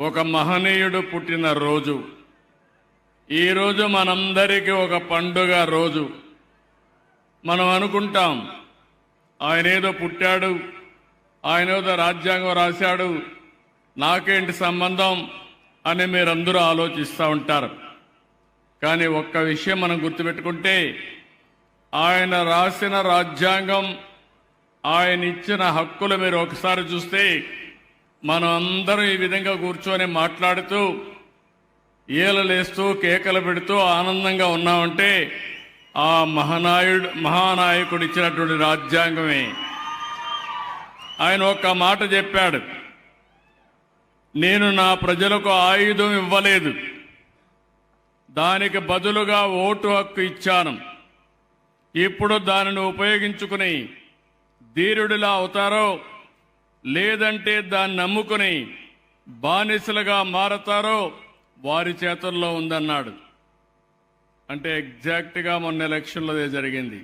ఒక మహనీయుడు పుట్టిన రోజు. ఈరోజు మనందరికీ ఒక పండుగ రోజు. మనం అనుకుంటాం ఆయనేదో పుట్టాడు, ఆయనేదో రాజ్యాంగం రాశాడు, నాకేంటి సంబంధం అని మీరందరూ ఆలోచిస్తూ ఉంటారు. కానీ ఒక్క విషయం మనం గుర్తుపెట్టుకుంటే, ఆయన రాసిన రాజ్యాంగం, ఆయన ఇచ్చిన హక్కులు మీరు ఒకసారి చూస్తే, మనం అందరం ఈ విధంగా కూర్చొని మాట్లాడుతూ ఈలలేస్తూ కేకలు పెడుతూ ఆనందంగా ఉన్నామంటే ఆ మహానాయకుడు ఇచ్చినటువంటి రాజ్యాంగమే. ఆయన ఒక్క మాట చెప్పాడు, నేను నా ప్రజలకు ఆయుధం ఇవ్వలేదు, దానికి బదులుగా ఓటు హక్కు ఇచ్చాను. ఇప్పుడు దానిని ఉపయోగించుకుని ధీరుడిలా అవుతారో లేదంటే దాన్ని నమ్ముకుని బానిసలుగా మారతారో వారి చేతుల్లో ఉందన్నాడు. అంటే ఎగ్జాక్ట్గా మొన్న ఎలక్షన్లో జరిగింది.